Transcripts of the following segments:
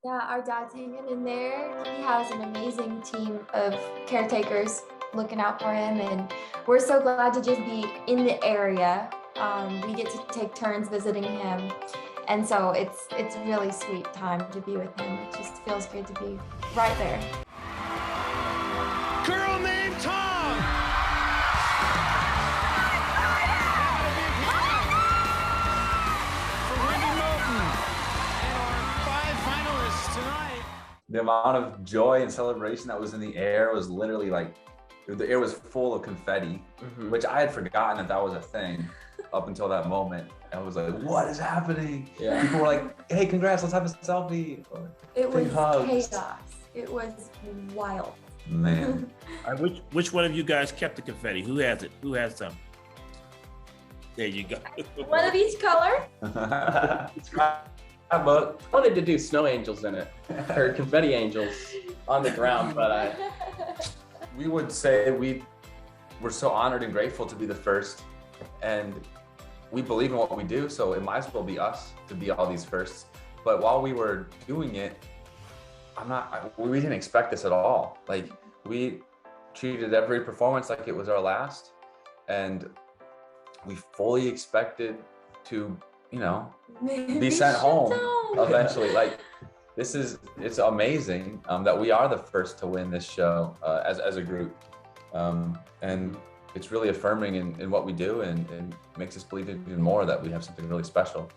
Yeah, our dad's hanging in there. He has an amazing team of caretakers looking out for him, and we're so glad to just be in the area. We get to take turns visiting him, and so it's really sweet time to be with him. It just feels good to be right there. Girl named Tom. For Wendy Moten and our 5 finalists tonight. The amount of joy and celebration that was in the air was literally like, the air was full of confetti, which I had forgotten that was a thing up until that moment. I was like, what is happening? Yeah. People were like, hey, congrats, let's have a selfie. Or, It was big hugs. chaos. It was wild. Man. Which one of you guys kept the confetti? Who has it? Who has some? There you go. One of each color. But I wanted to do snow angels in it, or confetti angels on the ground, but we would say we're so honored and grateful to be the first, and we believe in what we do, so it might as well be us to be all these firsts. But while we were doing it, we didn't expect this at all. Like, we treated every performance like it was our last, and we fully expected to, be sent home eventually. Like, it's amazing that we are the first to win this show as a group. And it's really affirming in what we do, and makes us believe even more that we have something really special.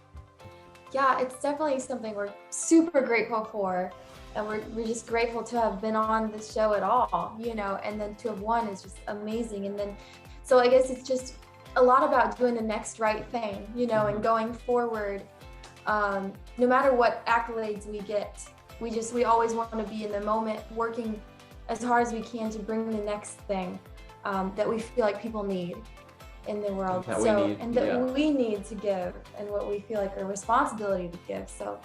Yeah, it's definitely something we're super grateful for. And we're just grateful to have been on this show at all, and then to have won is just amazing. And then, so I guess it's just a lot about doing the next right thing, and going forward. No matter what accolades we get, we always want to be in the moment, working as hard as we can to bring the next thing that we feel like people need in the world. We need to give, and what we feel like our responsibility to give. So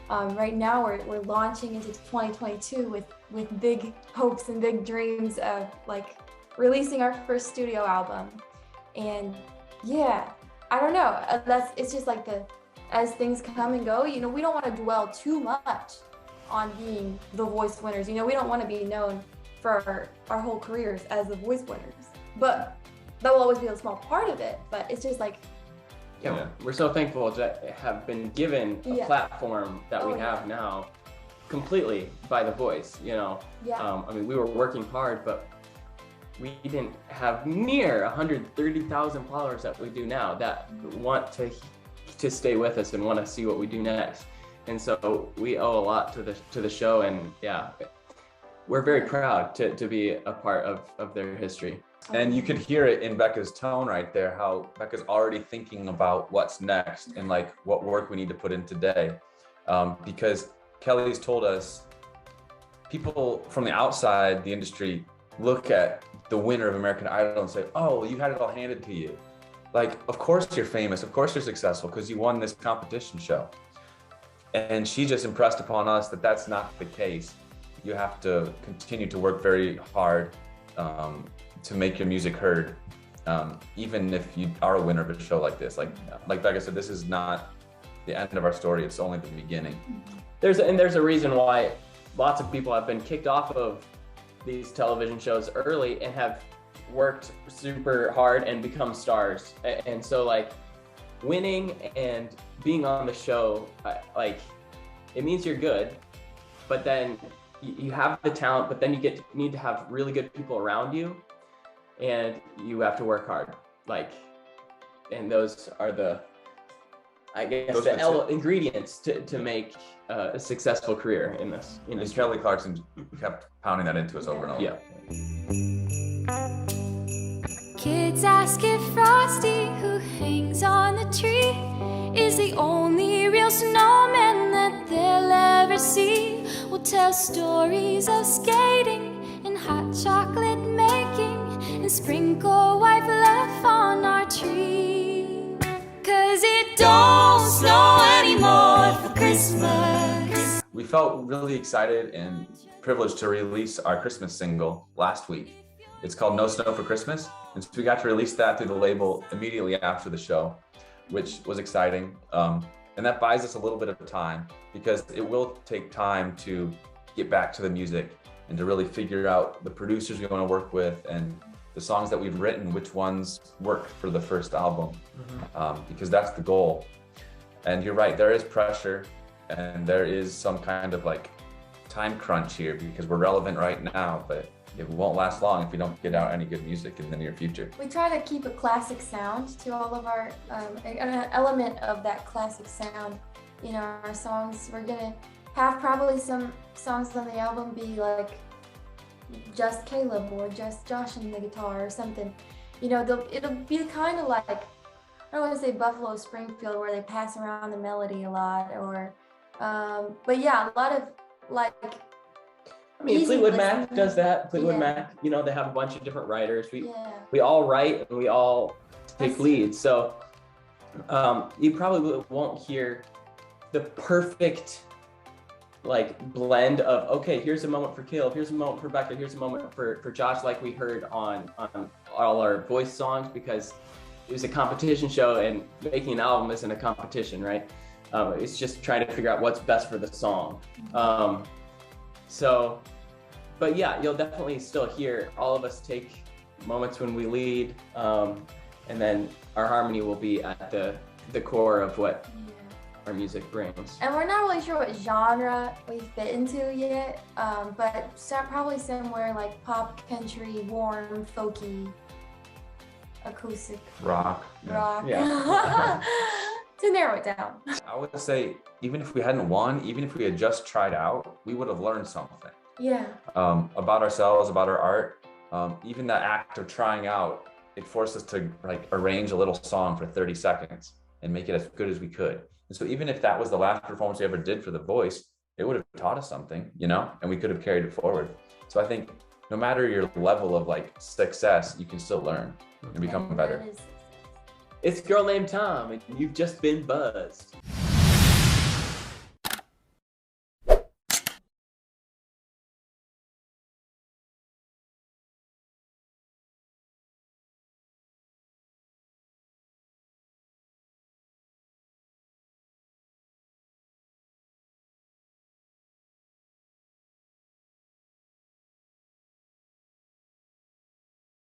right now we're launching into 2022 with big hopes and big dreams of like releasing our first studio album. And yeah, I don't know, it's just like as things come and go, we don't want to dwell too much on being the Voice winners. We don't want to be known for our whole careers as the Voice winners, but that will always be a small part of it. But it's just like, yeah, we're so thankful to have been given a platform that we have now completely by The Voice, I mean, we were working hard, but we didn't have near 130,000 followers that we do now that want to stay with us and want to see what we do next. And so we owe a lot to the show, and yeah, we're very proud to be a part of their history. And you could hear it in Becca's tone right there, how Becca's already thinking about what's next and like what work we need to put in today. Because Kelly's told us, people from the outside the industry look at the winner of American Idol and say, oh, you had it all handed to you. Like, of course you're famous, of course you're successful because you won this competition show. And she just impressed upon us that that's not the case. You have to continue to work very hard to make your music heard, even if you are a winner of a show like this. Like Becca said, this is not the end of our story, it's only the beginning. There's a reason why lots of people have been kicked off of these television shows early and have worked super hard and become stars. And so like winning and being on the show, like it means you're good, but then you have the talent, but then you need to have really good people around you, and you have to work hard. Like, and those are the ingredients to make a successful career in this industry. And Kelly Clarkson kept pounding that into us over and over. Yeah. Kids ask if Frosty, who hangs on the tree, is the only real snowman that they'll ever see. We'll tell stories of skating and hot chocolate making and sprinkle white fluff on our tree. 'Cause it don't snow anymore for Christmas. We felt really excited and privileged to release our Christmas single last week. It's called No Snow for Christmas. And so we got to release that through the label immediately after the show, which was exciting. And that buys us a little bit of time because it will take time to get back to the music and to really figure out the producers we want to work with and the songs that we've written, which ones work for the first album, because that's the goal. And you're right, there is pressure and there is some kind of like time crunch here because we're relevant right now, but it won't last long if we don't get out any good music in the near future. We try to keep a classic sound to all of our, an element of that classic sound in our songs. We're gonna have probably some songs on the album be like just Caleb or just Josh on the guitar or something. It'll be kind of like, I don't want to say Buffalo Springfield where they pass around the melody a lot, or, but yeah, a lot of like. I mean, Fleetwood Mac listening. does that. Fleetwood Yeah. Mac, they have a bunch of different writers. Yeah. We all write and we all take That's leads. So you probably won't hear the perfect like blend of, okay, here's a moment for Caleb, here's a moment for Becca, here's a moment for Josh, like we heard on all our voice songs, because it was a competition show and making an album isn't a competition, right? It's just trying to figure out what's best for the song. But yeah, you'll definitely still hear all of us take moments when we lead, and then our harmony will be at the core of what our music brings. And we're not really sure what genre we fit into yet, but probably somewhere like pop, country, warm, folky, acoustic, Rock. rock. Yeah. To narrow it down. I would say even if we hadn't won, even if we had just tried out, we would have learned something Yeah. about ourselves, about our art. Even that act of trying out, it forced us to like arrange a little song for 30 seconds and make it as good as we could. And so even if that was the last performance we ever did for The Voice, it would have taught us something, and we could have carried it forward. So I think no matter your level of like success, you can still learn and become better. That is- It's Girl Named Tom, and you've just been buzzed.